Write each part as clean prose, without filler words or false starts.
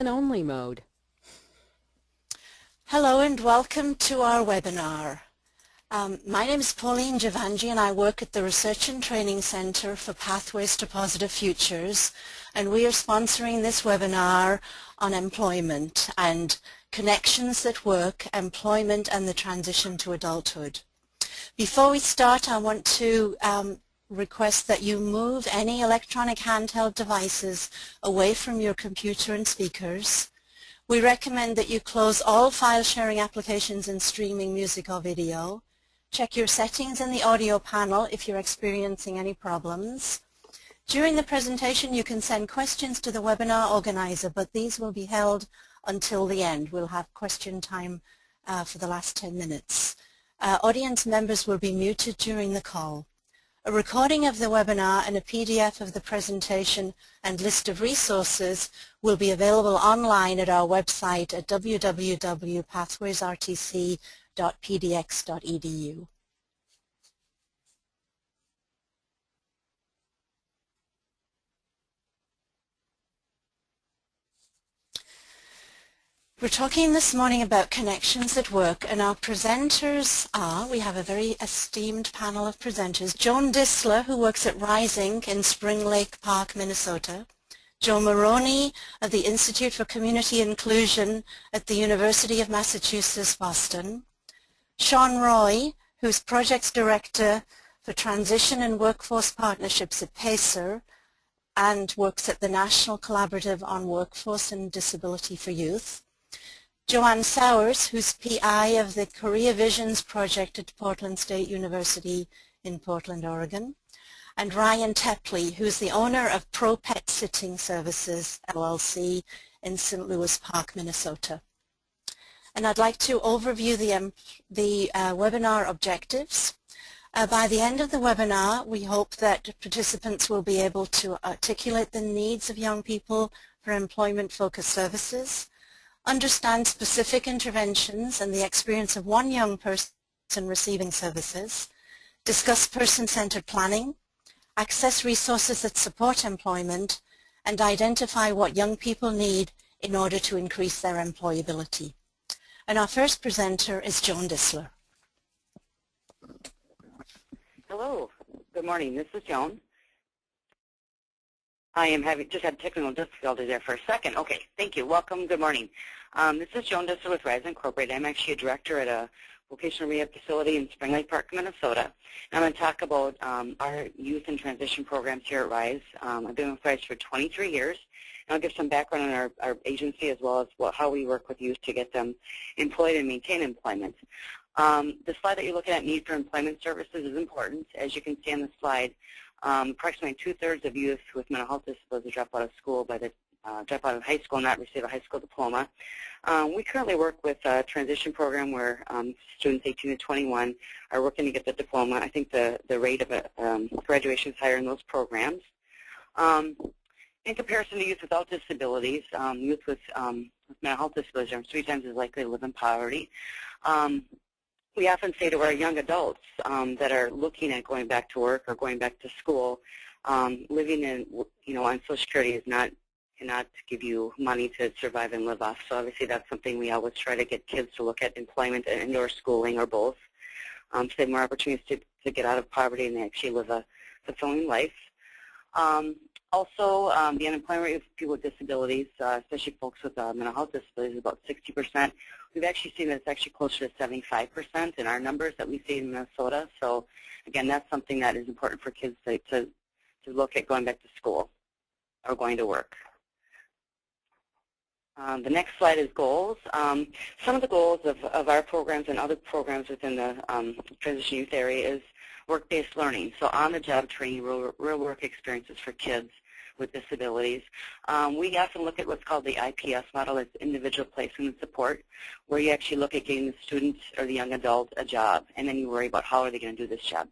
Only mode. Hello and welcome to our webinar. My name is Pauline Javanji and I work at the Research and Training Center for Pathways to Positive Futures, and we are sponsoring this webinar on employment and connections that work, employment and the transition to adulthood. Before we start, I want to request that you move any electronic handheld devices away from your computer and speakers. We recommend that you close all file sharing applications and streaming music or video. Check your settings in the audio panel if you're experiencing any problems. During the presentation you can send questions to the webinar organizer, but these will be held until the end. We'll have question time for the last 10 minutes. Audience members will be muted during the call. A recording of the webinar and a PDF of the presentation and list of resources will be available online at our website at www.pathwaysrtc.pdx.edu. We're talking this morning about connections at work, and our presenters are, we have a very esteemed panel of presenters, Joan Disler, who works at Rising in Spring Lake Park, Minnesota, Joe Maroney of the Institute for Community Inclusion at the University of Massachusetts, Boston, Sean Roy, who's Projects Director for Transition and Workforce Partnerships at PACER and works at the National Collaborative on Workforce and Disability for Youth, Joanne Sowers, who's PI of the Korea Visions project at Portland State University in Portland, Oregon, and Ryan Tepley, who's the owner of Pro Pet Sitting Services, LLC, in St. Louis Park, Minnesota. And I'd like to overview the webinar objectives. By the end of the webinar, we hope that participants will be able to articulate the needs of young people for employment-focused services, understand specific interventions and the experience of one young person receiving services, discuss person-centered planning, access resources that support employment, and identify what young people need in order to increase their employability. And our first presenter is Joan Disler. Hello. Good morning. This is Joan. I am just had technical difficulty there for a second. Okay, thank you. Welcome. Good morning. This is Joan Disler with Rise Incorporated. I'm actually a director at a vocational rehab facility in Spring Lake Park, Minnesota. And I'm going to talk about our youth and transition programs here at Rise. I've been with Rise for 23 years. And I'll give some background on our agency as well as how we work with youth to get them employed and maintain employment. The slide that you're looking at, need for employment services, is important. As you can see on the slide, approximately 2/3 of youth with mental health disabilities drop out of school drop out of high school and not receive a high school diploma. We currently work with a transition program where students 18 to 21 are working to get the diploma. I think the rate of graduation is higher in those programs. In comparison to youth without disabilities, youth with mental health disabilities are 3 times as likely to live in poverty. We often say to our young adults that are looking at going back to work or going back to school, living in, on Social Security cannot give you money to survive and live off. So obviously that's something we always try to get kids to look at, employment and or schooling or both, so they have more opportunities to get out of poverty and actually live a fulfilling life. Also, the unemployment rate of people with disabilities, especially folks with mental health disabilities, is about 60%. We've actually seen that it's actually closer to 75% in our numbers that we see in Minnesota. So, again, that's something that is important for kids to look at going back to school or going to work. The next slide is goals. Some of the goals of our programs and other programs within the transition youth area is work-based learning, so on-the-job training, real work experiences for kids with disabilities. We often look at what's called the IPS model, it's individual placement and support, where you actually look at getting the students or the young adult a job, and then you worry about how are they going to do this job.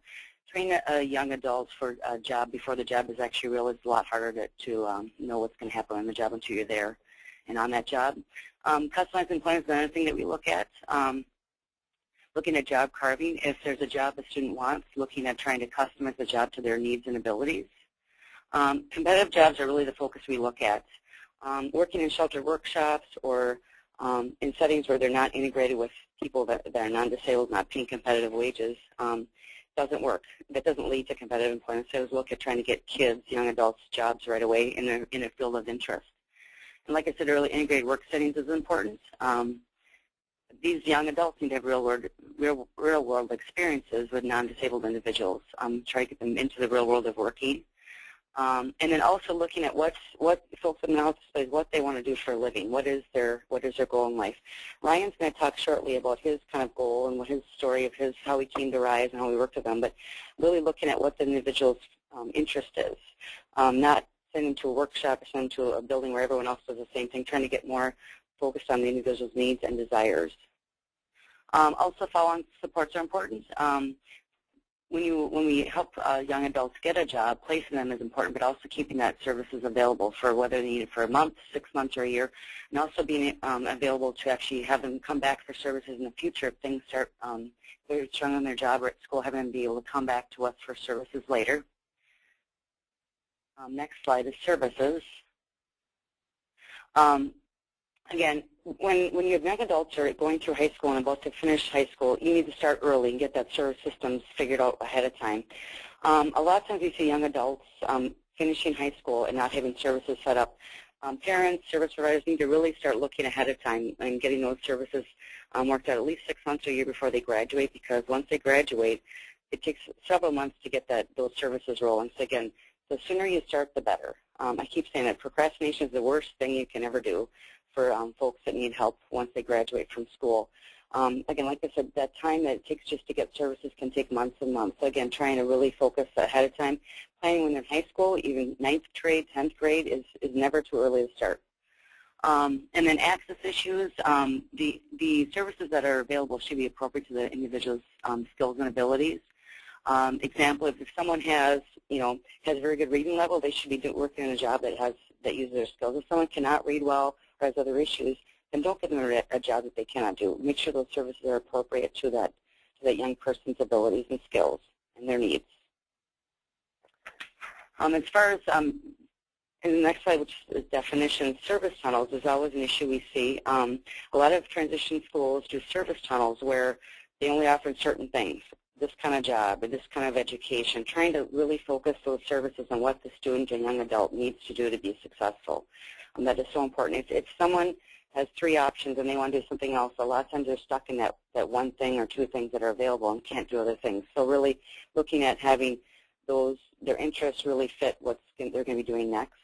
Training a young adult for a job before the job is actually real is a lot harder to know what's going to happen on the job until you're there and on that job. Customized employment is another thing that we look at. Looking at job carving, if there's a job a student wants, looking at trying to customize the job to their needs and abilities. Competitive jobs are really the focus we look at. working in shelter workshops or in settings where they're not integrated with people that are non-disabled, not paying competitive wages, doesn't work. That doesn't lead to competitive employment. So let's look at trying to get kids, young adults, jobs right away in a field of interest. And like I said earlier, integrated work settings is important. These young adults need to have real-world experiences with non-disabled individuals. Try to get them into the real world of working. And then also looking at what folks in the health displays, what they want to do for a living, what is their goal in life. Ryan's going to talk shortly about his kind of goal and what his story of how he came to Rise and how we worked with them, but really looking at what the individual's interest is, not sending them to a workshop or sending them to a building where everyone else does the same thing, trying to get more focused on the individual's needs and desires. Also, follow-on supports are important. When we help young adults get a job, placing them is important, but also keeping that services available for whether they need it for a month, 6 months, or a year, and also being available to actually have them come back for services in the future if things start, they're struggling on their job or at school, having them be able to come back to us for services later. Next slide is services. Again, when you have young adults who are going through high school and about to finish high school, you need to start early and get that service systems figured out ahead of time. A lot of times we see young adults finishing high school and not having services set up. Parents, service providers need to really start looking ahead of time and getting those services worked out at least 6 months or a year before they graduate, because once they graduate, it takes several months to get those services rolling. So again, the sooner you start, the better. I keep saying that procrastination is the worst thing you can ever do for folks that need help once they graduate from school. Again, like I said, that time that it takes just to get services can take months and months. So again, trying to really focus ahead of time. Planning when they're in high school, even 9th grade, 10th grade, is never too early to start. And then access issues, the services that are available should be appropriate to the individual's skills and abilities. Example, if someone has a very good reading level, they should be working in a job that uses their skills. If someone cannot read well or has other issues, then don't give them a job that they cannot do. Make sure those services are appropriate to that young person's abilities and skills and their needs. As far as in the next slide, which is definition, service tunnels is always an issue we see. A lot of transition schools do service tunnels where they only offer certain things, this kind of job or this kind of education, trying to really focus those services on what the student and young adult needs to do to be successful. That is so important. If someone has 3 options and they want to do something else, a lot of times they're stuck in that one thing or 2 things that are available and can't do other things. So really looking at having their interests really fit what they're going to be doing next.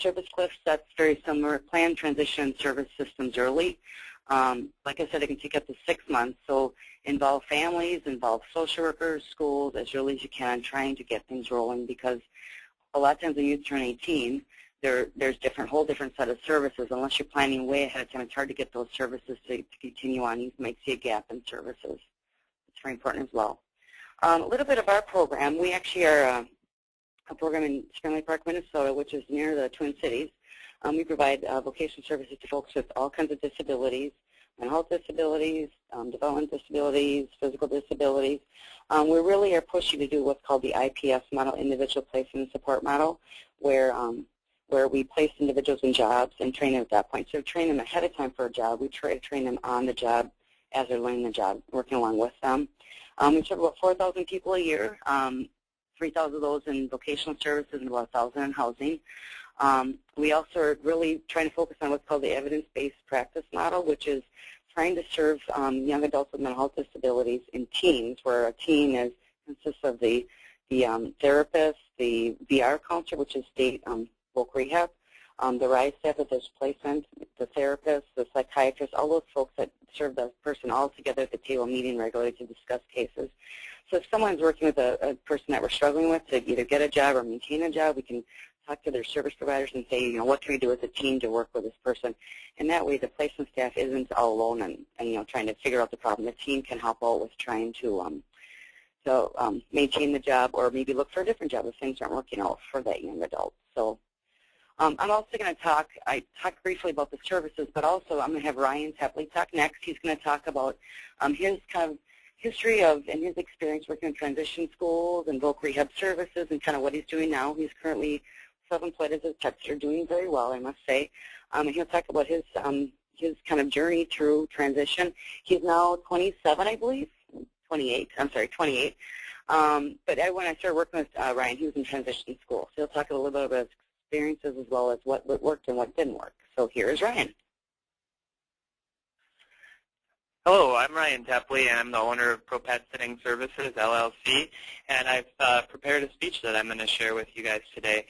Service cliffs, that's very similar. Plan transition service systems early. Like I said, it can take up to 6 months. So involve families, involve social workers, schools as early as you can, trying to get things rolling, because a lot of times when you turn 18, there's whole different set of services. Unless you're planning way ahead of time, it's hard to get those services to continue on. You might see a gap in services. It's very important as well. A little bit of our program. We actually are a program in Spring Lake Park, Minnesota, which is near the Twin Cities. We provide vocational services to folks with all kinds of disabilities, mental health disabilities, development disabilities, physical disabilities. We really are pushing to do what's called the IPS model, Individual Placement and Support Model, where we place individuals in jobs and train them at that point. So we train them ahead of time for a job. We try to train them on the job as they're learning the job, working along with them. We serve about 4,000 people a year, 3,000 of those in vocational services and about 1,000 in housing. We also are really trying to focus on what's called the evidence-based practice model, which is trying to serve young adults with mental health disabilities in teams, where a team consists of the therapist, the VR counselor, which is state voc rehab, the RISE staff that does placement, the therapist, the psychiatrist, all those folks that serve the person all together at the table, meeting regularly to discuss cases. So if someone's working with a person that we're struggling with to either get a job or maintain a job, we can talk to their service providers and say, what can we do as a team to work with this person? And that way the placement staff isn't all alone and trying to figure out the problem. The team can help out with trying to maintain the job or maybe look for a different job if things aren't working out for that young adult. So I'm also going to I talked briefly about the services, but also I'm going to have Ryan Tepley talk next. He's going to talk about his kind of history and his experience working in transition schools and voc rehab services and kind of what he's doing now. He's currently self-employed as his pets are doing very well, I must say. And he'll talk about his kind of journey through transition. He's now 27, I believe. 28. I'm sorry, 28. But when I started working with Ryan, he was in transition school. So he'll talk a little bit about his experiences as well as what worked and what didn't work. So here is Ryan. Hello, I'm Ryan Tepley, and I'm the owner of Pro Pet Sitting Services, LLC, and I've prepared a speech that I'm going to share with you guys today.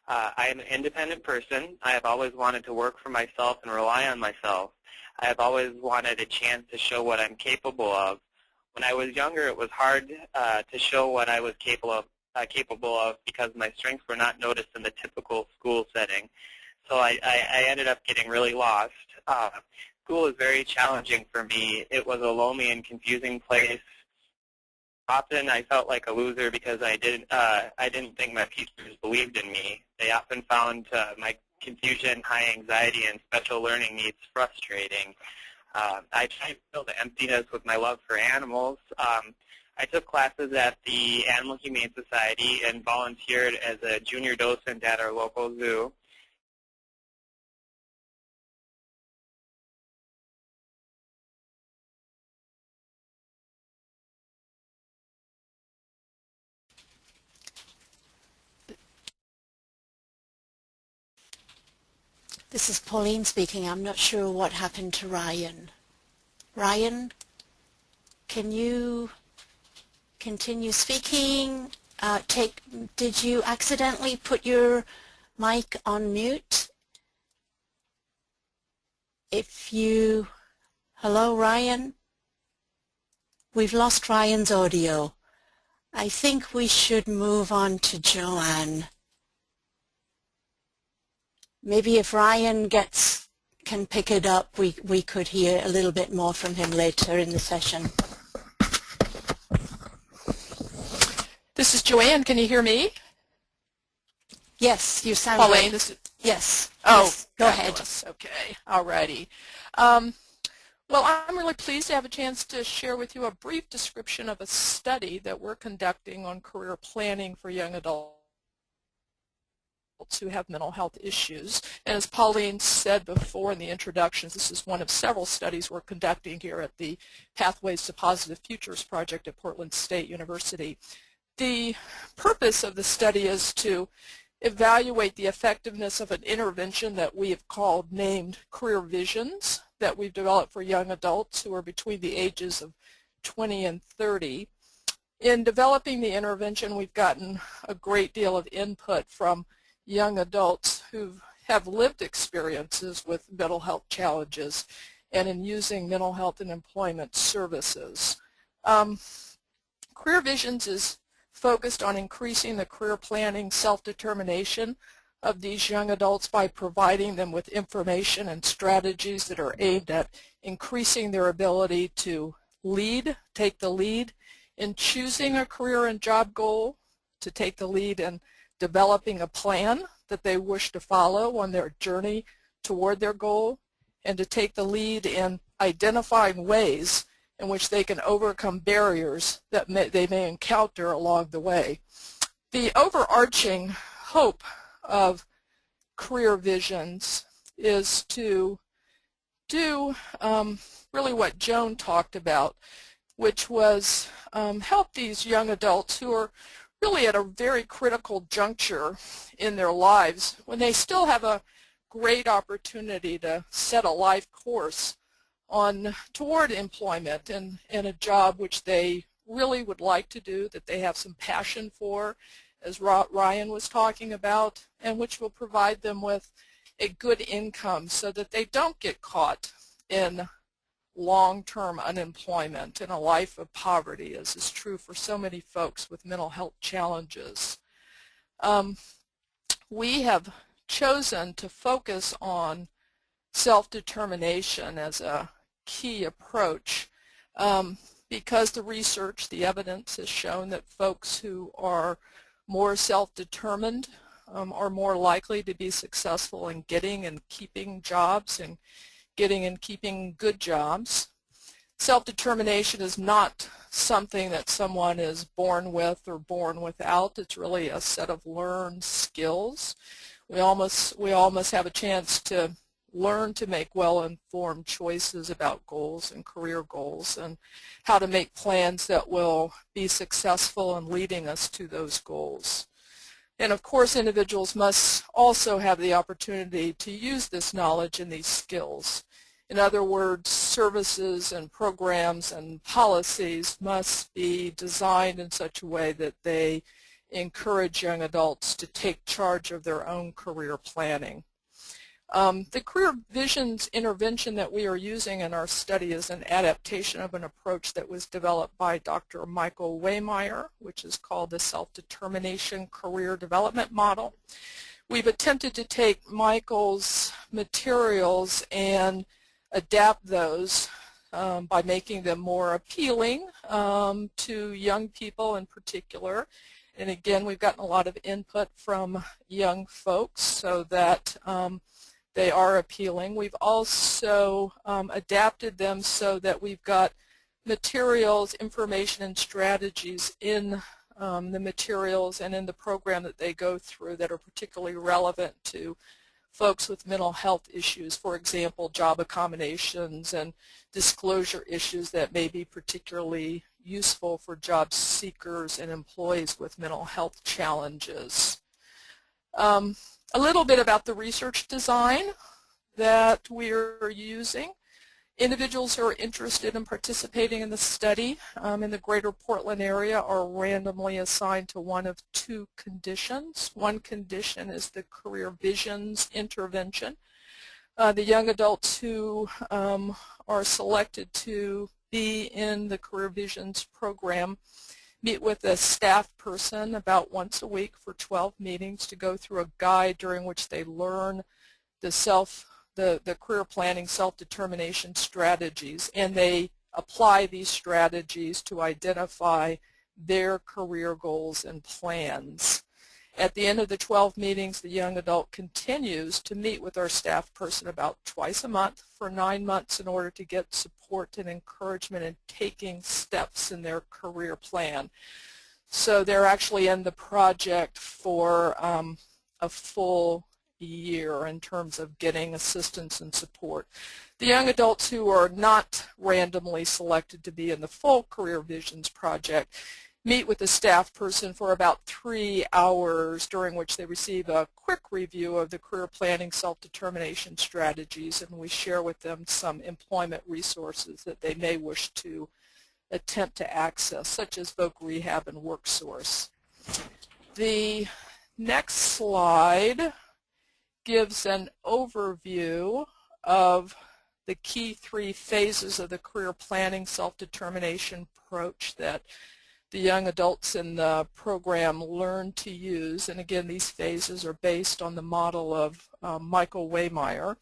I am an independent person. I have always wanted to work for myself and rely on myself. I have always wanted a chance to show what I'm capable of. When I was younger, it was hard to show what I was capable of because my strengths were not noticed in the typical school setting. So I ended up getting really lost. School was very challenging for me. It was a lonely and confusing place. Often I felt like a loser because I didn't think my teachers believed in me. They often found my confusion, high anxiety, and special learning needs frustrating. I tried to fill the emptiness with my love for animals. I took classes at the Animal Humane Society and volunteered as a junior docent at our local zoo. This is Pauline speaking. I'm not sure what happened to Ryan. Ryan, can you continue speaking? Did you accidentally put your mic on mute? Hello, Ryan? We've lost Ryan's audio. I think we should move on to Joanne. Maybe if Ryan can pick it up, we could hear a little bit more from him later in the session. This is Joanne. Can you hear me? Yes, you sound Pauline, like... this is... Yes. Oh, yes. Go ahead. Okay. All righty. Well, I'm really pleased to have a chance to share with you a brief description of a study that we're conducting on career planning for young adults who have mental health issues. And as Pauline said before in the introductions, this is one of several studies we're conducting here at the Pathways to Positive Futures project at Portland State University. The purpose of the study is to evaluate the effectiveness of an intervention that we have named Career Visions that we've developed for young adults who are between the ages of 20 and 30. In developing the intervention, we've gotten a great deal of input from young adults who have lived experiences with mental health challenges and in using mental health and employment services. Career Visions is focused on increasing the career planning self-determination of these young adults by providing them with information and strategies that are aimed at increasing their ability to take the lead in choosing a career and job goal, to take the lead in developing a plan that they wish to follow on their journey toward their goal, and to take the lead in identifying ways in which they can overcome barriers that they may encounter along the way. The overarching hope of Career Visions is to do really what Joan talked about, which was help these young adults who are really at a very critical juncture in their lives when they still have a great opportunity to set a life course toward employment and a job which they really would like to do, that they have some passion for, as Ryan was talking about, and which will provide them with a good income so that they don't get caught in long-term unemployment and a life of poverty, as is true for so many folks with mental health challenges. We have chosen to focus on self-determination as a key approach because the research, the evidence has shown that folks who are more self-determined are more likely to be successful in getting and keeping jobs and getting and keeping good jobs. Self-determination is not something that someone is born with or born without. It's really a set of learned skills. We all must have a chance to learn to make well-informed choices about goals and career goals and how to make plans that will be successful in leading us to those goals. And of course, individuals must also have the opportunity to use this knowledge and these skills. In other words, services and programs and policies must be designed in such a way that they encourage young adults to take charge of their own career planning. The career visions intervention that we are using in our study is an adaptation of an approach that was developed by Dr. Michael Wehmeyer, which is called the Self-Determination Career Development Model. We've attempted to take Michael's materials and adapt those by making them more appealing to young people in particular. And again, we've gotten a lot of input from young folks so that they are appealing. We've also adapted them so that we've got materials, information, and strategies in the materials and in the program that they go through that are particularly relevant to folks with mental health issues, for example, job accommodations and disclosure issues that may be particularly useful for job seekers and employees with mental health challenges. A little bit about the research design that we're using. Individuals who are interested in participating in the study in the greater Portland area are randomly assigned to one of two conditions. One condition is the career visions intervention. The young adults who are selected to be in the career visions program meet with a staff person about once a week for 12 meetings to go through a guide during which they learn the career planning self-determination strategies, and they apply these strategies to identify their career goals and plans. At the end of the 12 meetings, the young adult continues to meet with our staff person about twice a month for 9 months in order to get support and encouragement in taking steps in their career plan. So they're actually in the project for a full year in terms of getting assistance and support. The young adults who are not randomly selected to be in the full Career Visions project meet with the staff person for about 3 hours, during which they receive a quick review of the career planning self-determination strategies, and we share with them some employment resources that they may wish to attempt to access, such as Voc Rehab and WorkSource. The next slide gives an overview of the key 3 phases of the career planning self-determination approach that the young adults in the program learn to use. And again, these phases are based on the model of Michael Wehmeyer.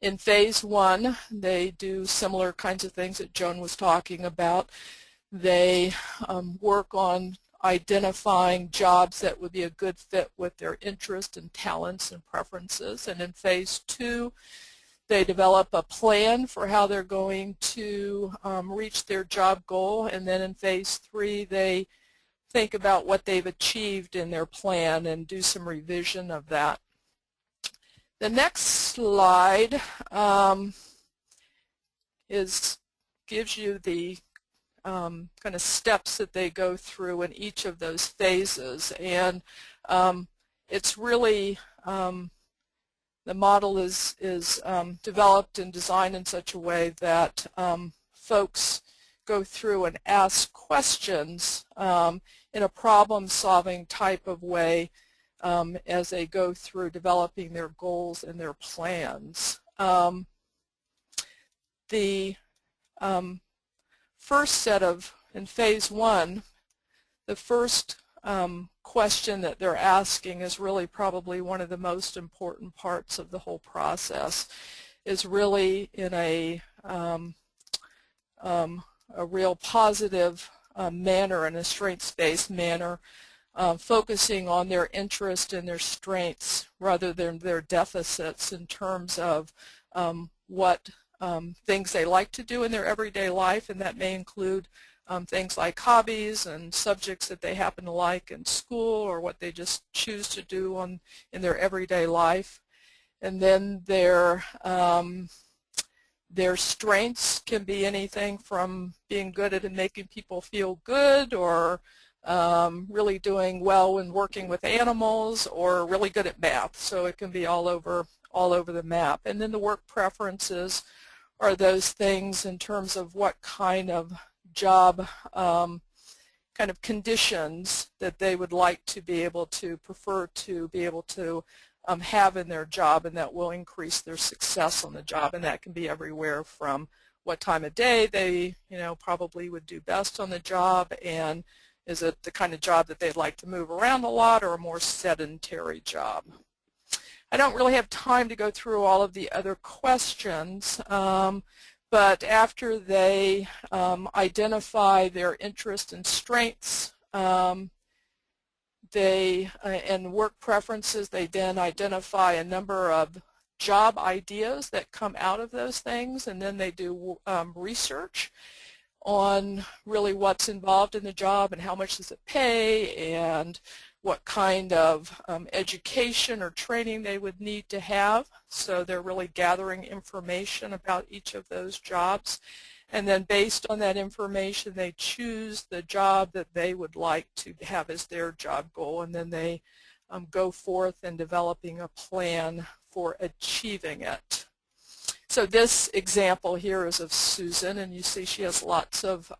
In phase 1, they do similar kinds of things that Joan was talking about. They work on identifying jobs that would be a good fit with their interests and talents and preferences. And in phase 2, they develop a plan for how they're going to reach their job goal. And then in phase 3, they think about what they've achieved in their plan and do some revision of that. The next slide gives you the kind of steps that they go through in each of those phases, and it's really the model is developed and designed in such a way that folks go through and ask questions in a problem-solving type of way as they go through developing their goals and their plans. The first set of, in phase 1, the first question that they're asking is really probably one of the most important parts of the whole process, is really in a real positive manner and a strengths-based manner, focusing on their interest and their strengths rather than their deficits in terms of what things they like to do in their everyday life, and that may include things like hobbies and subjects that they happen to like in school or what they just choose to do in their everyday life. And then their strengths can be anything from being good at making people feel good, or really doing well when working with animals, or really good at math. So it can be all over the map. And then the work preferences are those things in terms of what kind of job kind of conditions that they would like to be able to prefer to be able to have in their job, and that will increase their success on the job. And that can be everywhere from what time of day they probably would do best on the job, and is it the kind of job that they'd like to move around a lot, or a more sedentary job. I don't really have time to go through all of the other questions, but after they identify their interests and strengths and work preferences, they then identify a number of job ideas that come out of those things, and then they do research on really what's involved in the job and how much does it pay and what kind of education or training they would need to have. So they're really gathering information about each of those jobs. And then based on that information, they choose the job that they would like to have as their job goal, and then they go forth in developing a plan for achieving it. So this example here is of Susan, and you see she has lots of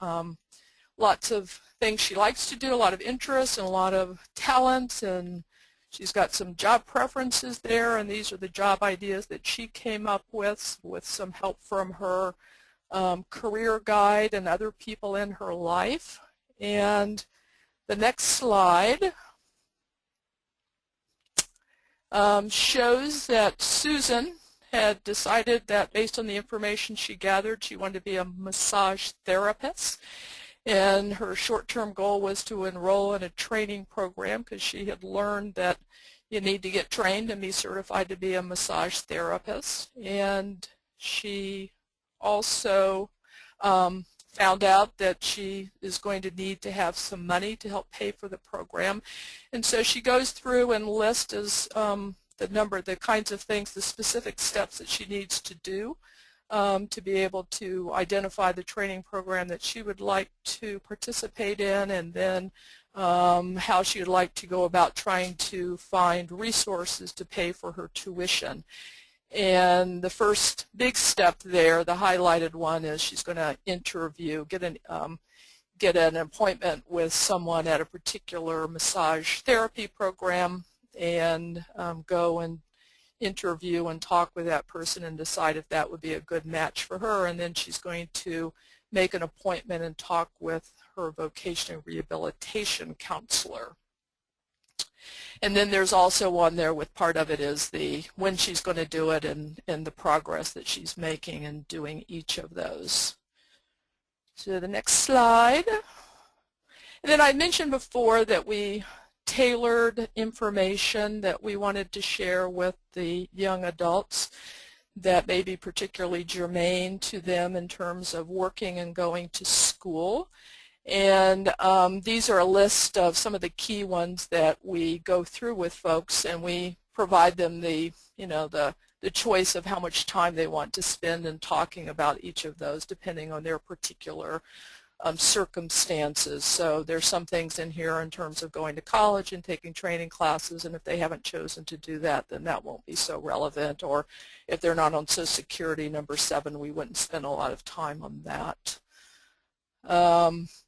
things she likes to do, a lot of interests and a lot of talent, and she's got some job preferences there, and these are the job ideas that she came up with some help from her career guide and other people in her life. And the next slide shows that Susan had decided that based on the information she gathered, she wanted to be a massage therapist. And her short-term goal was to enroll in a training program because she had learned that you need to get trained and be certified to be a massage therapist. And she also found out that she is going to need to have some money to help pay for the program. And so she goes through and lists the kinds of things, the specific steps that she needs to do to be able to identify the training program that she would like to participate in, and then how she would like to go about trying to find resources to pay for her tuition. And the first big step there, the highlighted one, is she's going to interview, get an appointment with someone at a particular massage therapy program, and go and interview and talk with that person and decide if that would be a good match for her. And then she's going to make an appointment and talk with her vocational rehabilitation counselor. And then there's also one there with part of it is when she's going to do it and the progress that she's making in doing each of those. So the next slide. And then I mentioned before that we tailored information that we wanted to share with the young adults that may be particularly germane to them in terms of working and going to school. And these are a list of some of the key ones that we go through with folks, and we provide them the choice of how much time they want to spend in talking about each of those depending on their particular circumstances. So there's some things in here in terms of going to college and taking training classes, and if they haven't chosen to do that, then that won't be so relevant. Or if they're not on Social Security, number 7, we wouldn't spend a lot of time on that.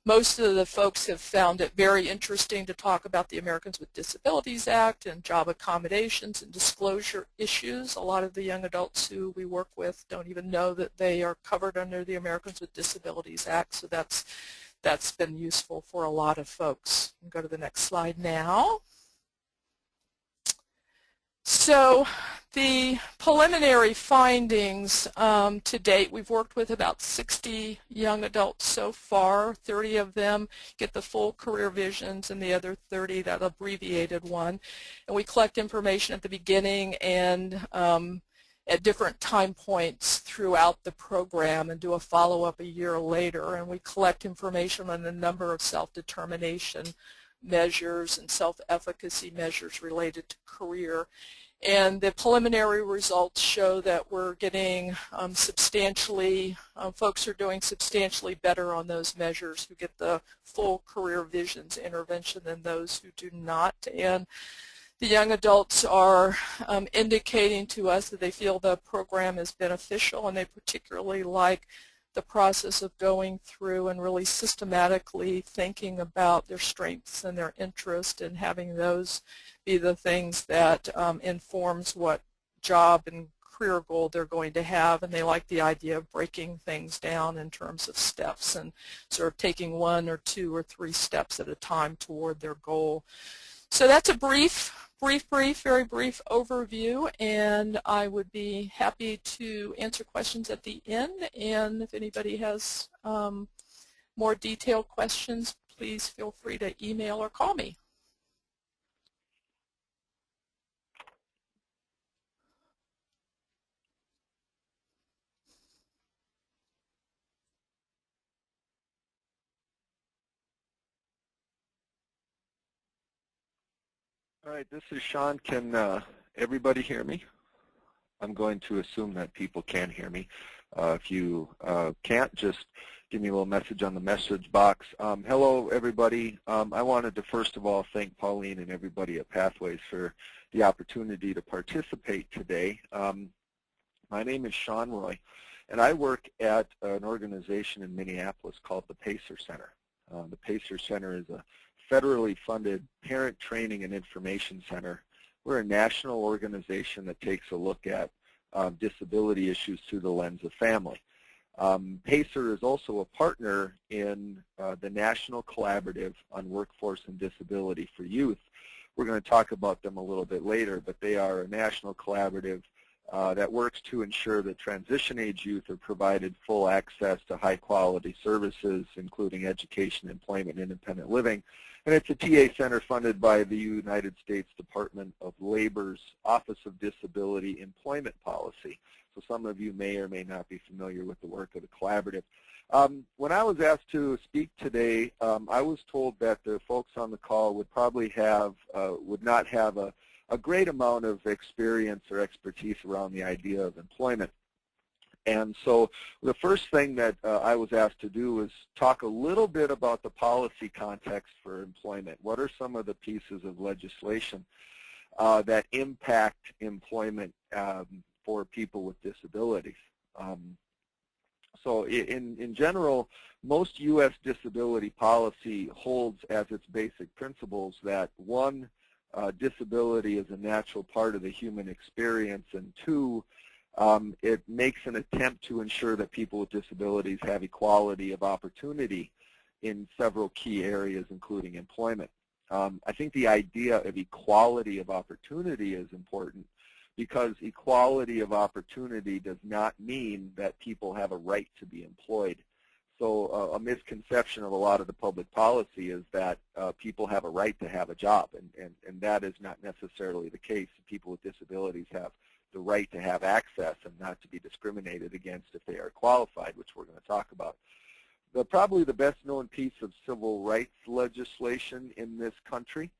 Most of the folks have found it very interesting to talk about the Americans with Disabilities Act and job accommodations and disclosure issues. A lot of the young adults who we work with don't even know that they are covered under the Americans with Disabilities Act, so that's been useful for a lot of folks. Go to the next slide now. So the preliminary findings to date, we've worked with about 60 young adults so far. 30 of them get the full career visions and the other 30 that abbreviated one. And we collect information at the beginning and at different time points throughout the program and do a follow-up a year later. And we collect information on a number of self-determination measures and self-efficacy measures related to career. And the preliminary results show that we're getting folks are doing substantially better on those measures who get the full career visions intervention than those who do not. And the young adults are indicating to us that they feel the program is beneficial, and they particularly like the process of going through and really systematically thinking about their strengths and their interests and having those be the things that informs what job and career goal they're going to have. And they like the idea of breaking things down in terms of steps and sort of taking 1 or 2 or 3 steps at a time toward their goal. So that's a very brief overview, and I would be happy to answer questions at the end. And if anybody has more detailed questions, please feel free to email or call me. All right, this is Sean. Can everybody hear me? I'm going to assume that people can hear me. If you can't, just give me a little message on the message box. Hello, everybody. I wanted to first of all thank Pauline and everybody at Pathways for the opportunity to participate today. My name is Sean Roy, and I work at an organization in Minneapolis called the PACER Center. The PACER Center is a federally funded parent training and information center. We're a national organization that takes a look at disability issues through the lens of family. PACER is also a partner in the National Collaborative on Workforce and Disability for Youth. We're going to talk about them a little bit later, but they are a national collaborative that works to ensure that transition-age youth are provided full access to high-quality services, including education, employment, and independent living. And it's a TA center funded by the United States Department of Labor's Office of Disability Employment Policy. So some of you may or may not be familiar with the work of the collaborative. When I was asked to speak today, I was told that the folks on the call would probably would not have a great amount of experience or expertise around the idea of employment. And so the first thing that I was asked to do was talk a little bit about the policy context for employment. What are some of the pieces of legislation that impact employment for people with disabilities? So in general, most U.S. disability policy holds as its basic principles that 1, disability is a natural part of the human experience, and 2, it makes an attempt to ensure that people with disabilities have equality of opportunity in several key areas, including employment. I think the idea of equality of opportunity is important because equality of opportunity does not mean that people have a right to be employed. So a misconception of a lot of the public policy is that people have a right to have a job, and that is not necessarily the case. People with disabilities have the right to have access and not to be discriminated against if they are qualified, which we're going to talk about. Probably the best known piece of civil rights legislation in this country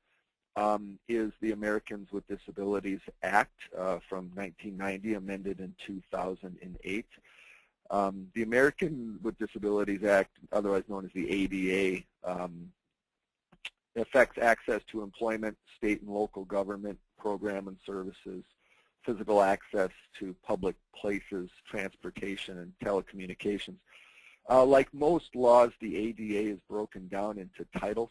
is the Americans with Disabilities Act from 1990, amended in 2008. The American with Disabilities Act, otherwise known as the ADA, affects access to employment, state and local government program and services, physical access to public places, transportation, and telecommunications. Like most laws, the ADA is broken down into titles,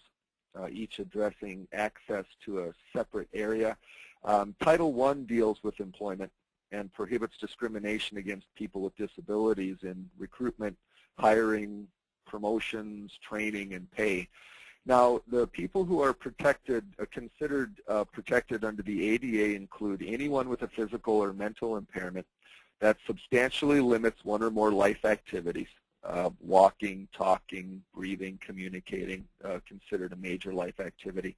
each addressing access to a separate area. Title I deals with employment and prohibits discrimination against people with disabilities in recruitment, hiring, promotions, training, and pay. Now, the people who are protected, considered protected under the ADA include anyone with a physical or mental impairment that substantially limits one or more life activities, walking, talking, breathing, communicating, considered a major life activity,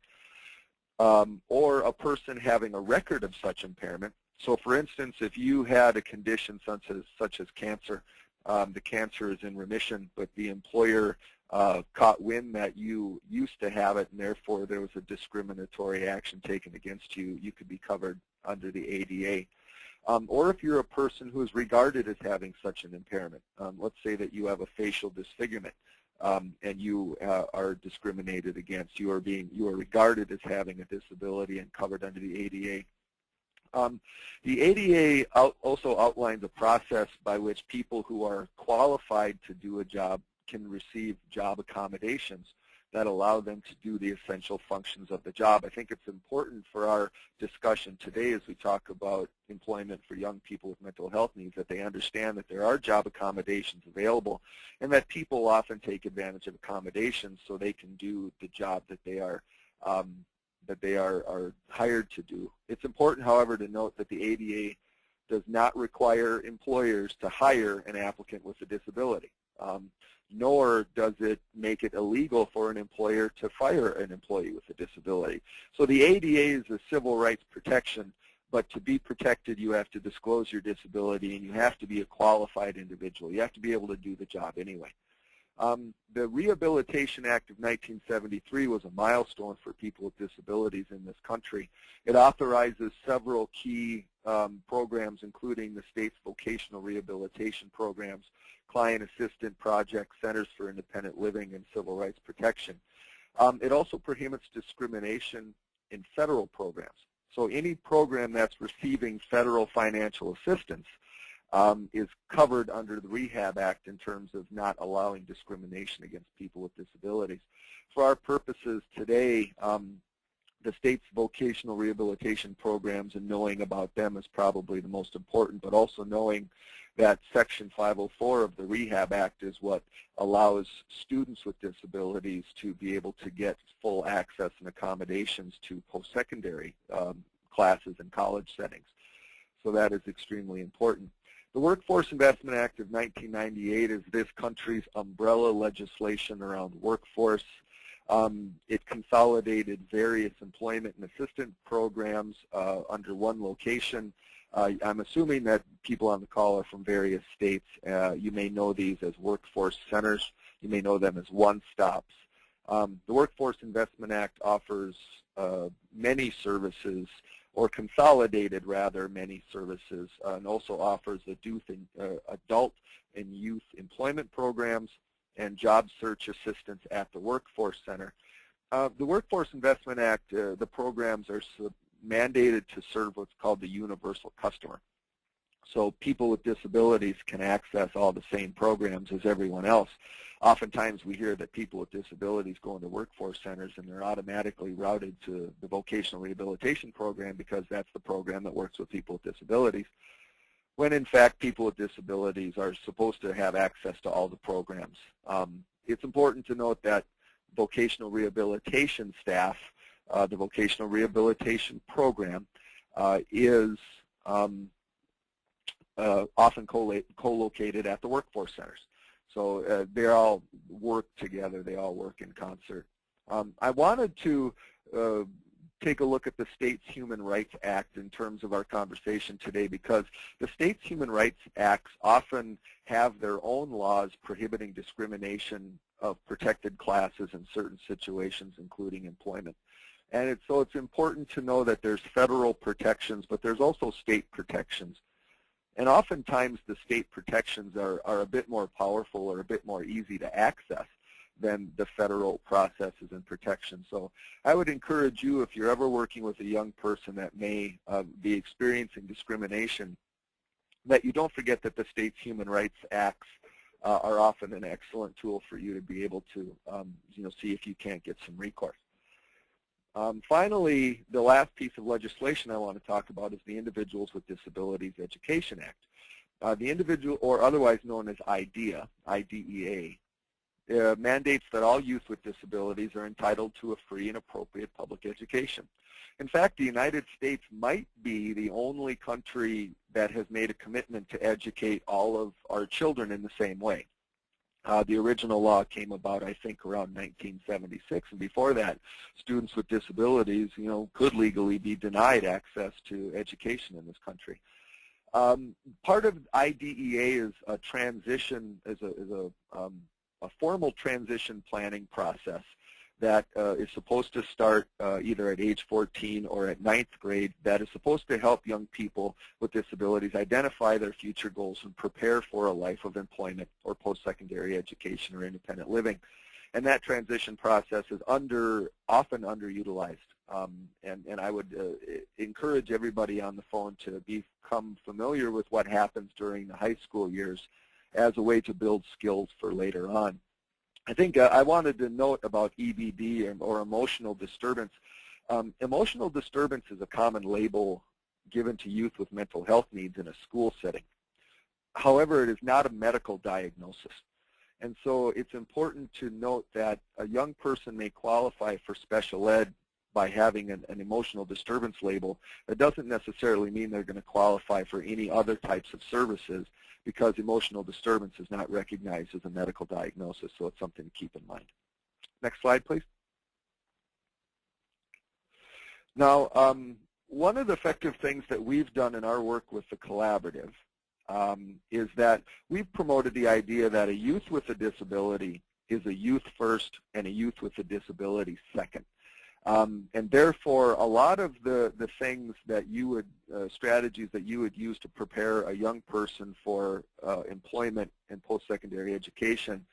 or a person having a record of such impairment, So for instance, if you had a condition such as cancer, the cancer is in remission, but the employer caught wind that you used to have it, and therefore there was a discriminatory action taken against you, you could be covered under the ADA. Or if you're a person who is regarded as having such an impairment, let's say that you have a facial disfigurement, and you are discriminated against, you are regarded as having a disability and covered under the ADA. The ADA also outlines a process by which people who are qualified to do a job can receive job accommodations that allow them to do the essential functions of the job. I think it's important for our discussion today as we talk about employment for young people with mental health needs that they understand that there are job accommodations available and that people often take advantage of accommodations so they can do the job that they are hired to do. It's important, however, to note that the ADA does not require employers to hire an applicant with a disability, nor does it make it illegal for an employer to fire an employee with a disability. So the ADA is a civil rights protection, but to be protected you have to disclose your disability and you have to be a qualified individual. You have to be able to do the job anyway. The Rehabilitation Act of 1973 was a milestone for people with disabilities in this country. It authorizes several key programs, including the state's vocational rehabilitation programs, client assistant projects, centers for independent living, and civil rights protection. It also prohibits discrimination in federal programs. So any program that's receiving federal financial assistance is covered under the Rehab Act in terms of not allowing discrimination against people with disabilities. For our purposes today, the state's vocational rehabilitation programs and knowing about them is probably the most important, but also knowing that Section 504 of the Rehab Act is what allows students with disabilities to be able to get full access and accommodations to post-secondary classes and college settings. So that is extremely important. The Workforce Investment Act of 1998 is this country's umbrella legislation around workforce. It consolidated various employment and assistance programs under one location. I'm assuming that people on the call are from various states. You may know these as workforce centers. You may know them as one-stops. The Workforce Investment Act offers many services, or consolidated rather many services, and also offers adult and youth employment programs and job search assistance at the Workforce Center. The Workforce Investment Act, the programs are mandated to serve what's called the universal customer. So people with disabilities can access all the same programs as everyone else. Oftentimes we hear that people with disabilities go into workforce centers and they're automatically routed to the vocational rehabilitation program because that's the program that works with people with disabilities, when in fact people with disabilities are supposed to have access to all the programs. It's important to note that vocational rehabilitation staff, the vocational rehabilitation program is often co-located at the workforce centers. So they all work together, they all work in concert. I wanted to take a look at the state's Human Rights Act in terms of our conversation today because the state's Human Rights Acts often have their own laws prohibiting discrimination of protected classes in certain situations, including employment. And so it's important to know that there's federal protections, but there's also state protections. And oftentimes the state protections are a bit more powerful or a bit more easy to access than the federal processes and protections. So I would encourage you, if you're ever working with a young person that may be experiencing discrimination, that you don't forget that the state's Human Rights Acts are often an excellent tool for you to be able to see if you can't get some recourse. Finally, the last piece of legislation I want to talk about is the Individuals with Disabilities Education Act. The individual, or otherwise known as IDEA, IDEA, mandates that all youth with disabilities are entitled to a free and appropriate public education. In fact, the United States might be the only country that has made a commitment to educate all of our children in the same way. The original law came about, I think, around 1976, and before that, students with disabilities, could legally be denied access to education in this country. Part of IDEA is a transition, a formal transition planning process that is supposed to start either at age 14 or at 9th grade, that is supposed to help young people with disabilities identify their future goals and prepare for a life of employment or post-secondary education or independent living. And that transition process is often underutilized. And I would encourage everybody on the phone to become familiar with what happens during the high school years as a way to build skills for later on. I think I wanted to note about EBD or emotional disturbance. Emotional disturbance is a common label given to youth with mental health needs in a school setting. However, it is not a medical diagnosis. And so it's important to note that a young person may qualify for special ed by having an emotional disturbance label. That doesn't necessarily mean they're going to qualify for any other types of services, because emotional disturbance is not recognized as a medical diagnosis, so it's something to keep in mind. Next slide, please. Now, one of the effective things that we've done in our work with the collaborative is that we've promoted the idea that a youth with a disability is a youth first and a youth with a disability second. And therefore, a lot of the things that you would, strategies that you would use to prepare a young person for employment and post-secondary education,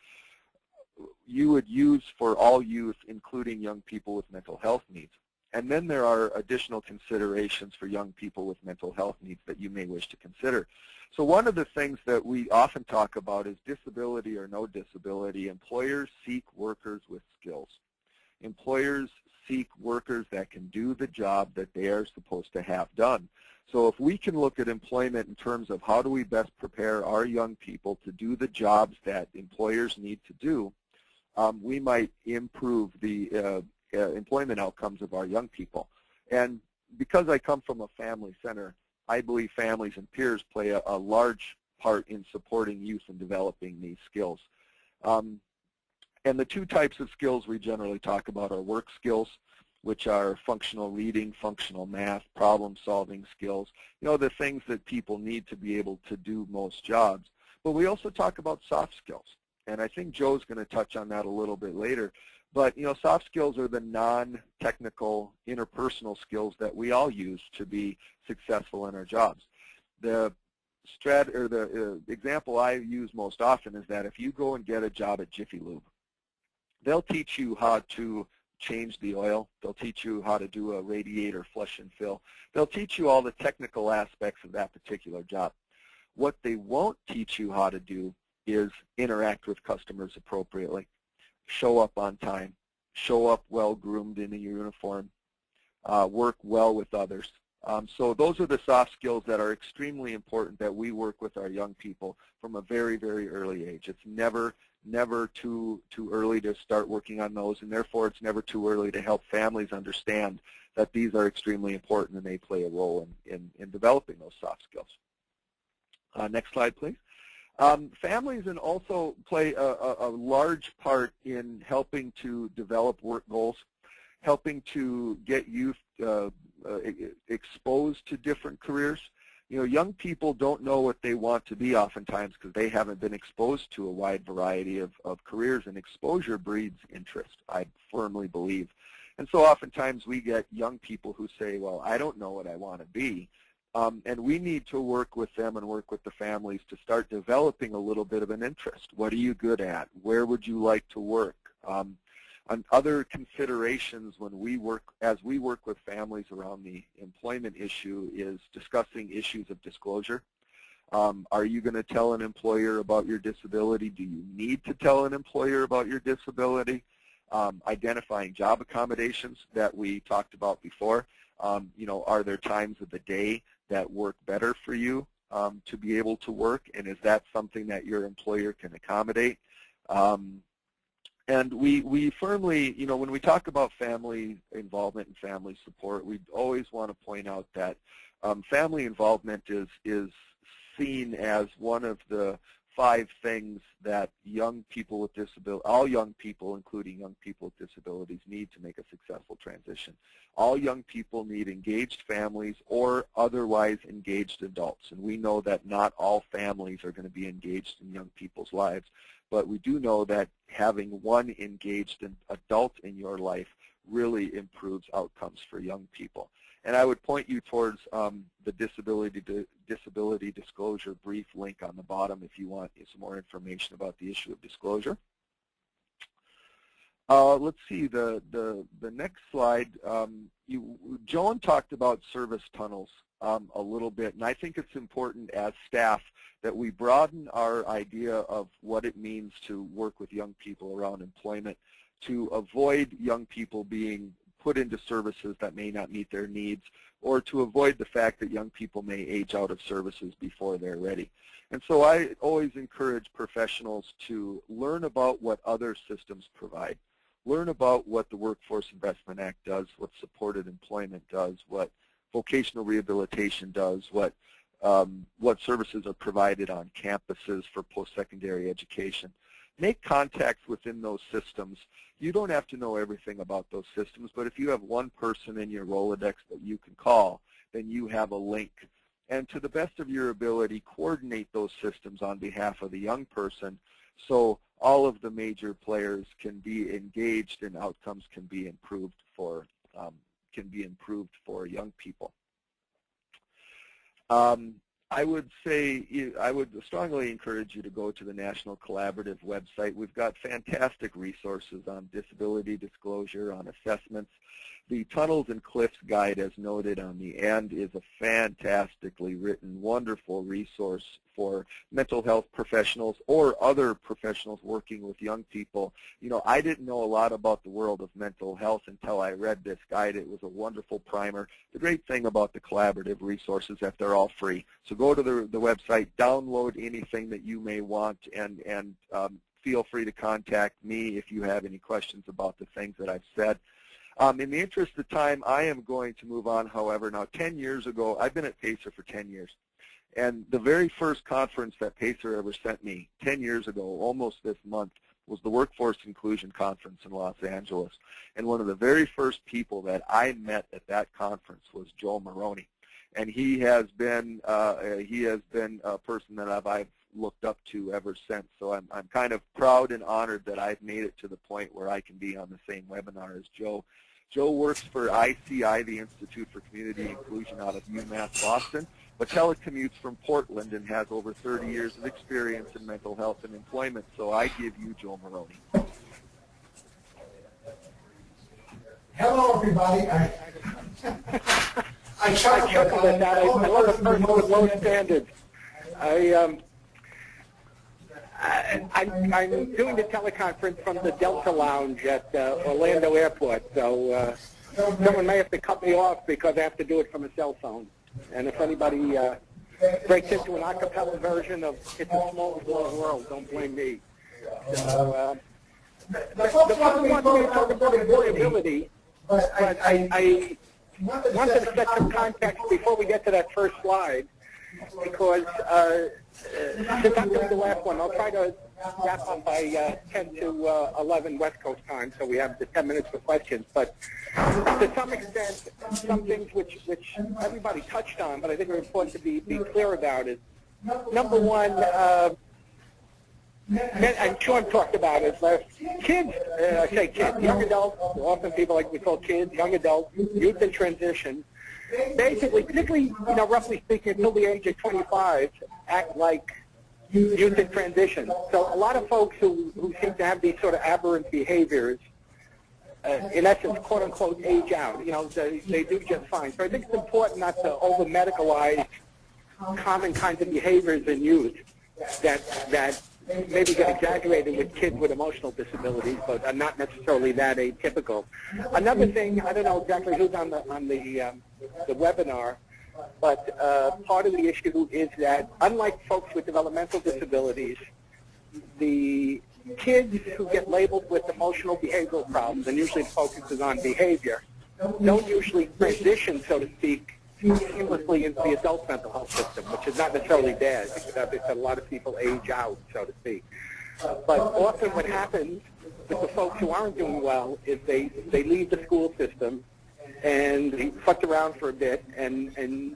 you would use for all youth, including young people with mental health needs. And then there are additional considerations for young people with mental health needs that you may wish to consider. So one of the things that we often talk about is disability or no disability. Employers seek workers with skills. Employers seek workers that can do the job that they are supposed to have done. So if we can look at employment in terms of how do we best prepare our young people to do the jobs that employers need to do, we might improve the employment outcomes of our young people. And because I come from a family center, I believe families and peers play a large part in supporting youth and developing these skills. And the two types of skills we generally talk about are work skills, which are functional reading, functional math, problem-solving skills, the things that people need to be able to do most jobs. But we also talk about soft skills, and I think Joe's going to touch on that a little bit later. But, soft skills are the non-technical interpersonal skills that we all use to be successful in our jobs. The example I use most often is that if you go and get a job at Jiffy Lube, they'll teach you how to change the oil. They'll teach you how to do a radiator flush and fill. They'll teach you all the technical aspects of that particular job. What they won't teach you how to do is interact with customers appropriately, show up on time, show up well-groomed in a uniform, work well with others. So those are the soft skills that are extremely important that we work with our young people from a very, very early age. It's never too early to start working on those, and therefore it's never too early to help families understand that these are extremely important and they play a role in developing those soft skills. Next slide, please. Families and also play a large part in helping to develop work goals, helping to get youth exposed to different careers. Young people don't know what they want to be oftentimes because they haven't been exposed to a wide variety of careers, and exposure breeds interest, I firmly believe. And so oftentimes we get young people who say, well, I don't know what I want to be. And we need to work with them and work with the families to start developing a little bit of an interest. What are you good at? Where would you like to work? And other considerations as we work with families around the employment issue is discussing issues of disclosure. Are you going to tell an employer about your disability? Do you need to tell an employer about your disability? Identifying job accommodations that we talked about before. Are there times of the day that work better for you to be able to work, and is that something that your employer can accommodate? And we firmly, when we talk about family involvement and family support, we always want to point out that family involvement is seen as one of the 5 things that young people with disability, all young people, including young people with disabilities, need to make a successful transition. All young people need engaged families or otherwise engaged adults. And we know that not all families are going to be engaged in young people's lives, but we do know that having one engaged adult in your life really improves outcomes for young people. And I would point you towards the disability disclosure brief link on the bottom if you want some more information about the issue of disclosure. Let's see, the next slide. Joan talked about service tunnels a little bit, and I think it's important as staff that we broaden our idea of what it means to work with young people around employment, to avoid young people being put into services that may not meet their needs, or to avoid the fact that young people may age out of services before they're ready. And so I always encourage professionals to learn about what other systems provide. Learn about what the Workforce Investment Act does, what supported employment does, what vocational rehabilitation does, what services are provided on campuses for post-secondary education. Make contacts within those systems. You don't have to know everything about those systems, but if you have one person in your Rolodex that you can call, then you have a link. And to the best of your ability, coordinate those systems on behalf of the young person so all of the major players can be engaged and outcomes can be improved for young people. I would strongly encourage you to go to the National Collaborative website. We've got fantastic resources on disability disclosure, on assessments. The Tunnels and Cliffs Guide, as noted on the end, is a fantastically written, wonderful resource for mental health professionals or other professionals working with young people. You know, I didn't know a lot about the world of mental health until I read this guide. It was a wonderful primer. The great thing about the collaborative resources is that they're all free. So go to the website, download anything that you may want, and feel free to contact me if you have any questions about the things that I've said. In the interest of time, I am going to move on, however. Now, 10 years ago, I've been at PACER for 10 years. And the very first conference that PACER ever sent me 10 years ago, almost this month, was the Workforce Inclusion Conference in Los Angeles. And one of the very first people that I met at that conference was Joe Maroney. And he has been a person that I've looked up to ever since. So I'm kind of proud and honored that I've made it to the point where I can be on the same webinar as Joe. Joe works for ICI, the Institute for Community Inclusion out of UMass Boston, but telecommutes from Portland and has over 30 years of experience in mental health and employment. So I give you Joe Maroney. Hello, everybody. I chuckled at that. I love a person with low standards. I'm doing the teleconference from the Delta Lounge at Orlando Airport, so someone may have to cut me off because I have to do it from a cell phone. And if anybody breaks into an a cappella version of It's a Small World, don't blame me. So, the folks want me to talk about employability, but I wanted to set some context before we get to that first slide, because since I'm doing the last one, I'll try to wrap up by 10 to 11 West Coast time, so we have the 10 minutes for questions. But to some extent, some things which everybody touched on, but I think are important to be clear about is, number one, and Sean talked about it, kids, I say kids, young adults, often people like we call kids, young adults, youth in transition, basically, particularly, roughly speaking, until the age of 25, act like youth in transition. So a lot of folks who seem to have these sort of aberrant behaviors, in essence, quote-unquote, age out. They do just fine. So I think it's important not to over-medicalize common kinds of behaviors in youth that maybe get exaggerated with kids with emotional disabilities, but are not necessarily that atypical. Another thing, I don't know exactly who's on the webinar, but part of the issue is that unlike folks with developmental disabilities, the kids who get labeled with emotional behavioral problems, and usually focuses on behavior, don't usually transition, so to speak, seamlessly into the adult mental health system, which is not necessarily bad because a lot of people age out, so to speak. But often what happens with the folks who aren't doing well is they leave the school system and they fucked around for a bit, and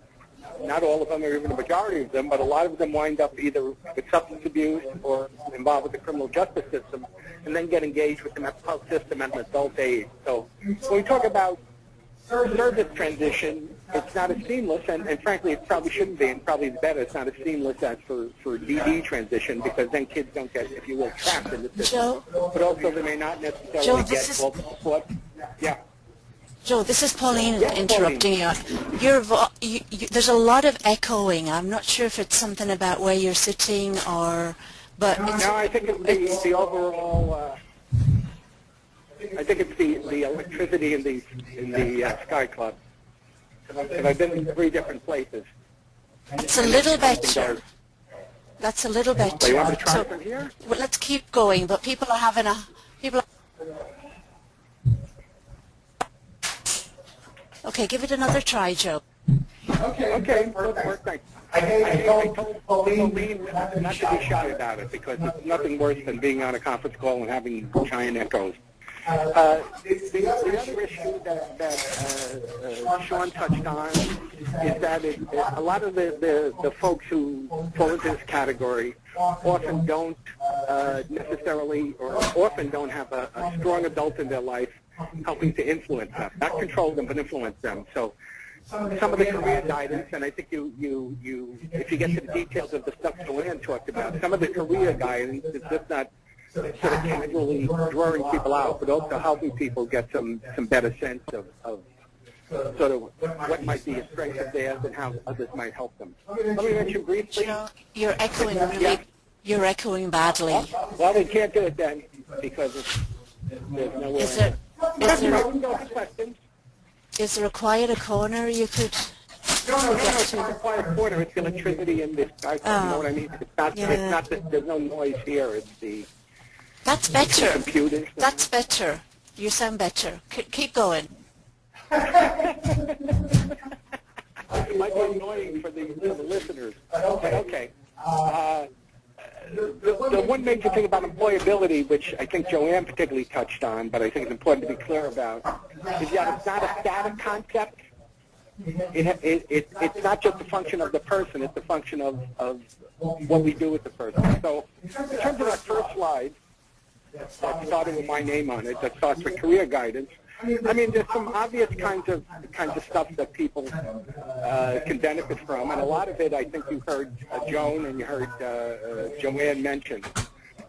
not all of them, or even the majority of them, but a lot of them wind up either with substance abuse or involved with the criminal justice system, and then get engaged with the mental health system at an adult age. So when we talk about service transition, it's not as seamless, and frankly, it probably shouldn't be, and probably it's better. It's not as seamless as for DD transition, because then kids don't get, if you will, trapped in the system. Joe? But also they may not necessarily get all the support. Yeah. Joe, this is Pauline Yes, interrupting you. There's a lot of echoing. I'm not sure if it's something about where you're sitting or, but it's, No, I think it's the overall. I think it's the electricity in the Sky Club. And I've been in 3 different places. it's a little better. That's a little better. So you want me to try from here? Well, let's keep going, but people are having a, Okay, give it another try, Joe. Okay, work, thanks. I told Pauline not to be shy about it, because it's nothing worse than being on a conference call and having giant echoes. The other issue that Sean touched on is that a lot of the folks who fall into this category often don't necessarily, or often don't have a strong adult in their life helping to influence them, not control them, but influence them. So some of the career guidance, and I think if you get to the details of the stuff Joanne talked about, some of the career guidance is just not sort of casually drawing people out, but also helping people get some better sense of sort of what might be a strength of theirs and how others might help them. Let me mention briefly. Joe, you're echoing really, you're echoing badly. Well, we can't do it then, because there's nowhere. Is there a quieter corner you could No, it's not a quiet corner. It's the electricity in this. You know what I mean? It's not. Yeah. It's not. There's no noise here. It's the. That's better. Computers. That's better. You sound better. Keep going. It might be annoying for the listeners. Okay. The one major thing about employability, which I think Joanne particularly touched on, but I think it's important to be clear about, is that it's not a static concept. It's not just a function of the person. It's a function of what we do with the person. So in terms of that first slide, that started with my name on it, that starts with career guidance, I mean, there's some obvious kinds of stuff that people can benefit from, and a lot of it I think you heard Joan and you heard Joanne mention.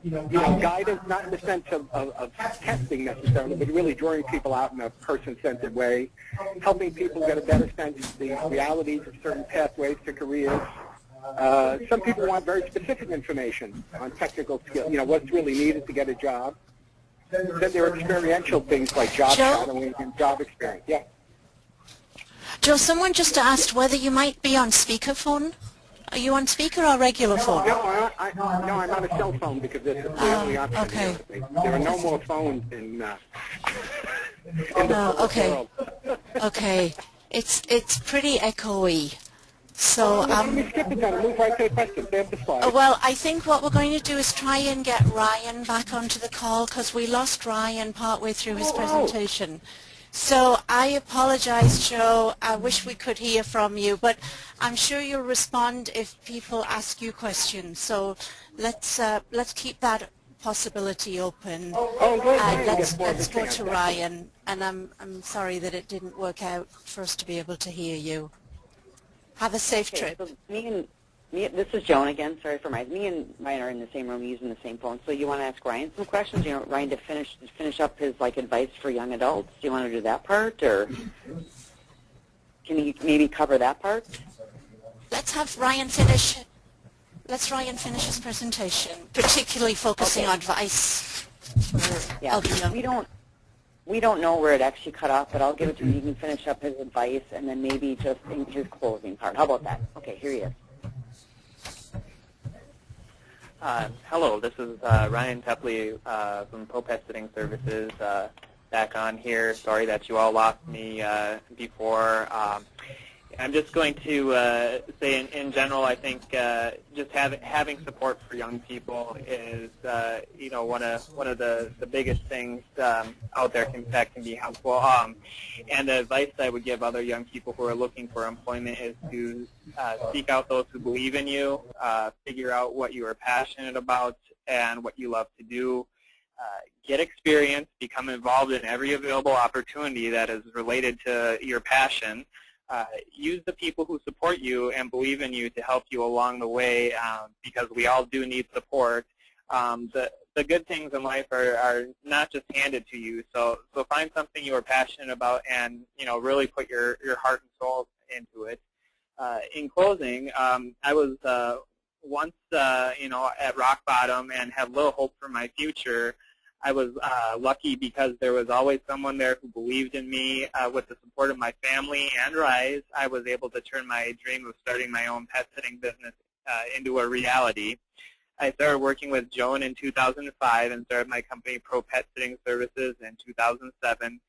You know, guidance not in the sense of testing necessarily, but really drawing people out in a person-centered way, helping people get a better sense of the realities of certain pathways to careers. Some people want very specific information on technical skills, you know, what's really needed to get a job. Then there are experiential things like job shadowing and job experience. Yeah. Joe, someone just asked whether you might be on speakerphone. Are you on speaker or regular phone? No, I'm on a cell phone because it's the only option. Okay. There are no more phones in the okay. world. Okay. It's pretty echoey. So let me skip it then and move right to the questions. They have the slides. well, I think what we're going to do is try and get Ryan back onto the call because we lost Ryan partway through his presentation. So I apologize, Joe. I wish we could hear from you, but I'm sure you'll respond if people ask you questions. So let's keep that possibility open. Let's go to Ryan. And I'm sorry that it didn't work out for us to be able to hear you. Have a safe trip. So this is Joan again. Sorry for me and Ryan are in the same room using the same phone. So you want to ask Ryan some questions? You know, Ryan to finish up his advice for young adults. Do you want to do that part, or can you maybe cover that part? Let's have Ryan finish. Let's Ryan finish his presentation, particularly focusing on advice for elderly young. We don't know where it actually cut off, but I'll give it to him. He can finish up his advice and then maybe just in his closing part. How about that? Okay, here he is. Hello, this is Ryan Tepley from ProPet Sitting Services back on here. Sorry that you all lost me before. I'm just going to say in general, I think just having support for young people is, one of the biggest things out there that can be helpful. And the advice I would give other young people who are looking for employment is to seek out those who believe in you, figure out what you are passionate about and what you love to do. Get experience, become involved in every available opportunity that is related to your passion. Use the people who support you and believe in you to help you along the way, because we all do need support. The good things in life are not just handed to you, so find something you are passionate about and really put your heart and soul into it. In closing, I was once at rock bottom and had little hope for my future. I was lucky because there was always someone there who believed in me. With the support of my family and RISE, I was able to turn my dream of starting my own pet sitting business into a reality. I started working with Joan in 2005 and started my company Pro Pet Sitting Services in 2007.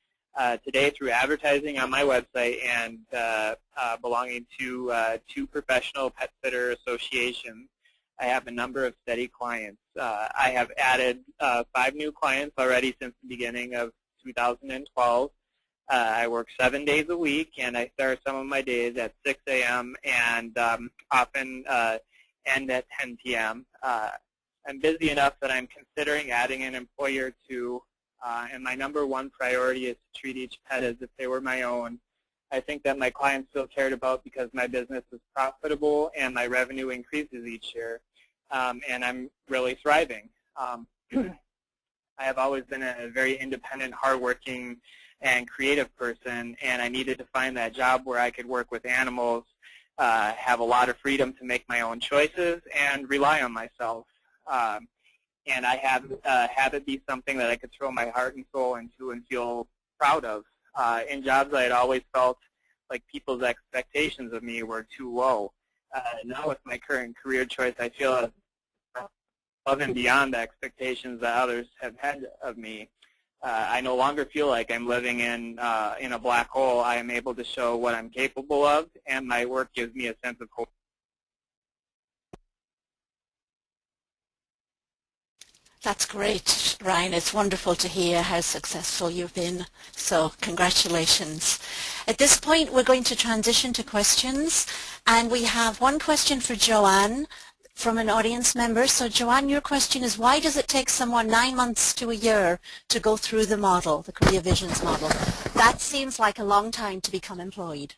Today, through advertising on my website and belonging to 2 professional pet sitter associations, I have a number of steady clients. I have added 5 new clients already since the beginning of 2012. I work 7 days a week, and I start some of my days at 6 a.m. and often end at 10 p.m. I'm busy enough that I'm considering adding an employee or 2, and my number 1 priority is to treat each pet as if they were my own. I think that my clients feel cared about because my business is profitable and my revenue increases each year, and I'm really thriving. I have always been a very independent, hardworking, and creative person, and I needed to find that job where I could work with animals, have a lot of freedom to make my own choices, and rely on myself. And I have it be something that I could throw my heart and soul into and feel proud of. In jobs, I had always felt like people's expectations of me were too low. Now with my current career choice, I feel above and beyond the expectations that others have had of me. I no longer feel like I'm living in a black hole. I am able to show what I'm capable of, and my work gives me a sense of hope. That's great, Ryan. It's wonderful to hear how successful you've been. So congratulations. At this point, we're going to transition to questions. And we have one question for Joanne from an audience member. So Joanne, your question is, why does it take someone 9 months to a year to go through the model, the Career Visions model? That seems like a long time to become employed.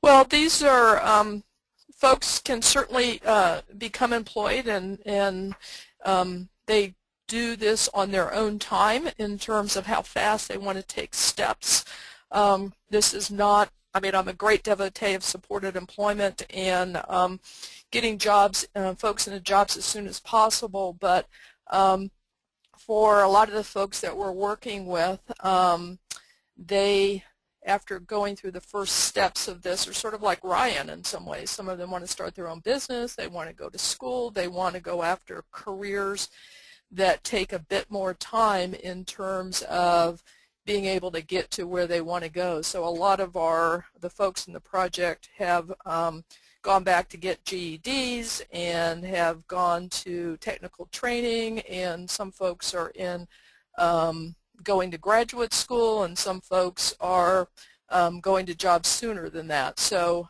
Well, these are folks can certainly become employed, and they do this on their own time in terms of how fast they want to take steps. This is not, I mean, I'm a great devotee of supported employment and getting jobs, folks into jobs as soon as possible, but for a lot of the folks that we're working with, they, after going through the first steps of this, are sort of like Ryan in some ways. Some of them want to start their own business, they want to go to school, they want to go after careers that take a bit more time in terms of being able to get to where they want to go. So a lot of the folks in the project have gone back to get GEDs and have gone to technical training, and some folks are in going to graduate school, and some folks are going to jobs sooner than that. So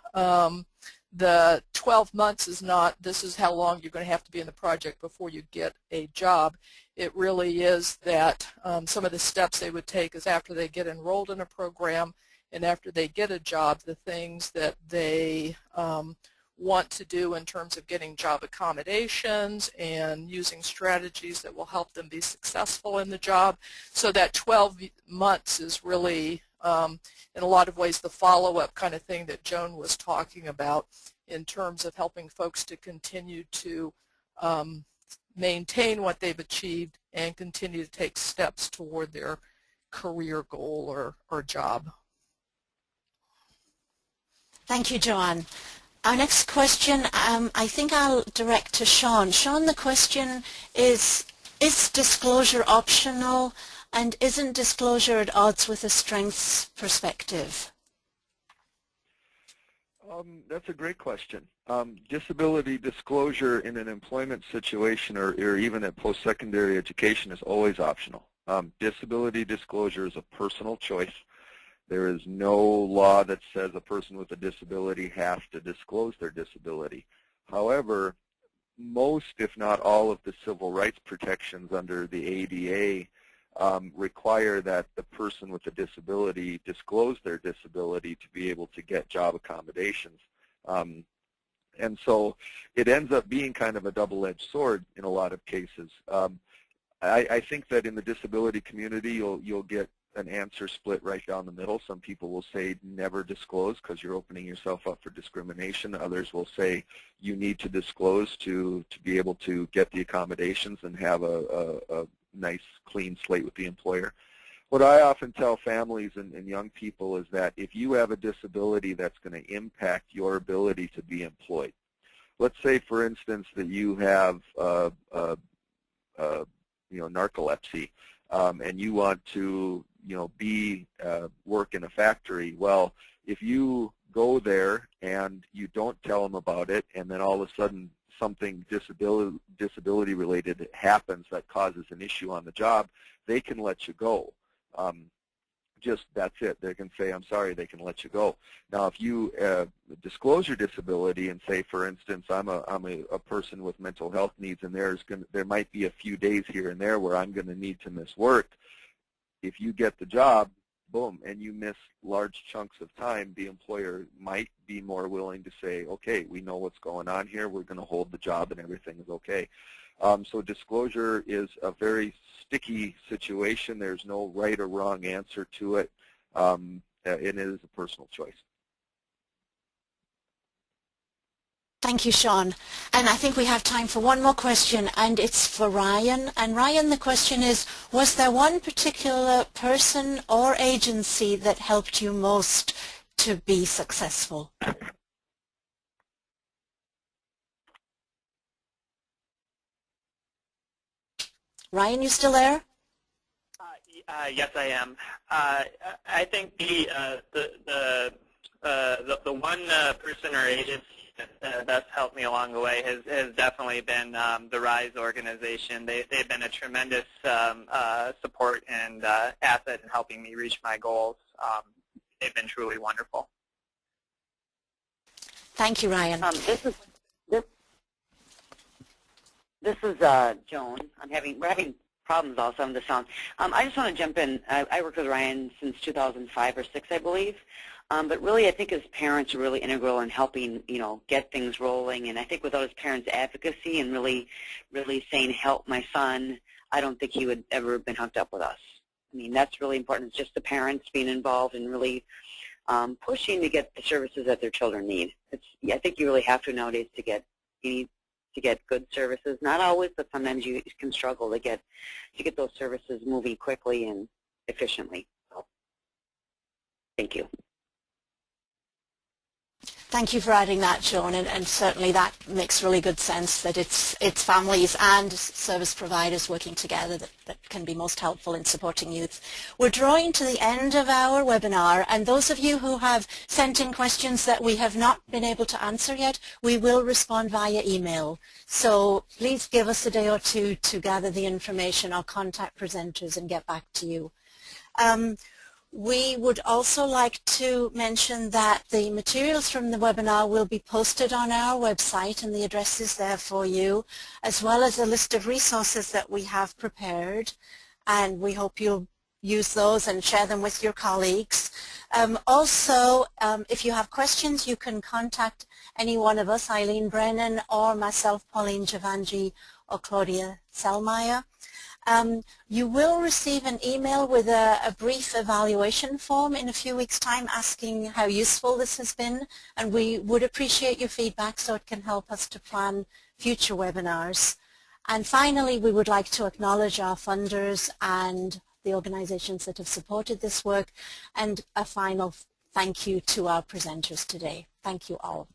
the 12 months is not, this is how long you're going to have to be in the project before you get a job. It really is that some of the steps they would take is after they get enrolled in a program and after they get a job, the things that they want to do in terms of getting job accommodations and using strategies that will help them be successful in the job. So that 12 months is really, in a lot of ways, the follow-up kind of thing that Joan was talking about in terms of helping folks to continue to maintain what they've achieved and continue to take steps toward their career goal or job. Thank you, Joanne. Our next question, I think I'll direct to Sean. Sean, the question is disclosure optional, and isn't disclosure at odds with a strengths perspective? That's a great question. Disability disclosure in an employment situation or even at post-secondary education is always optional. Disability disclosure is a personal choice. There is no law that says a person with a disability has to disclose their disability. However, most, if not all, of the civil rights protections under the ADA require that the person with a disability disclose their disability to be able to get job accommodations. And so it ends up being kind of a double-edged sword in a lot of cases. I think that in the disability community you'll get an answer split right down the middle. Some people will say never disclose because you're opening yourself up for discrimination. Others will say you need to disclose to be able to get the accommodations and have a nice clean slate with the employer. What I often tell families and young people is that if you have a disability that's going to impact your ability to be employed, let's say for instance that you have narcolepsy and you want to work in a factory. Well, if you go there and you don't tell them about it, and then all of a sudden something disability related happens that causes an issue on the job, they can let you go. Just that's it. They can say, I'm sorry, they can let you go. Now, if you disclose your disability and say, for instance, I'm a person with mental health needs, and there might be a few days here and there where I'm going to need to miss work. If you get the job, boom, and you miss large chunks of time, the employer might be more willing to say, okay, we know what's going on here. We're going to hold the job and everything is okay. So disclosure is a very sticky situation. There's no right or wrong answer to it. It is a personal choice. Thank you, Sean. And I think we have time for one more question, and it's for Ryan. And Ryan, the question is, was there one particular person or agency that helped you most to be successful? Ryan, you still there? Yes, I am. I think the one person or agency that's helped me along the way has definitely been the RISE organization. They've been a tremendous support and asset in helping me reach my goals. They've been truly wonderful. Thank you, Ryan. This is Joan. We're having problems also on the sound. I just want to jump in. I worked with Ryan since 2005 or 6, I believe. But really, I think his parents are really integral in helping, get things rolling. And I think without his parents' advocacy and really saying, help my son, I don't think he would ever have been hooked up with us. I mean, that's really important. It's just the parents being involved and really pushing to get the services that their children need. I think you really have to nowadays to get good services. Not always, but sometimes you can struggle to get those services moving quickly and efficiently. So, thank you. Thank you for adding that, Joan, and certainly that makes really good sense that it's families and service providers working together that can be most helpful in supporting youth. We're drawing to the end of our webinar, and those of you who have sent in questions that we have not been able to answer yet, we will respond via email. So please give us a day or two to gather the information or contact presenters and get back to you. We would also like to mention that the materials from the webinar will be posted on our website, and the address is there for you, as well as a list of resources that we have prepared, and we hope you'll use those and share them with your colleagues. Also, if you have questions, you can contact any one of us, Eileen Brennan, or myself, Pauline Giovangi, or Claudia Selmayr. You will receive an email with a brief evaluation form in a few weeks' time asking how useful this has been, and we would appreciate your feedback so it can help us to plan future webinars. And finally, we would like to acknowledge our funders and the organizations that have supported this work, and a final thank you to our presenters today. Thank you all.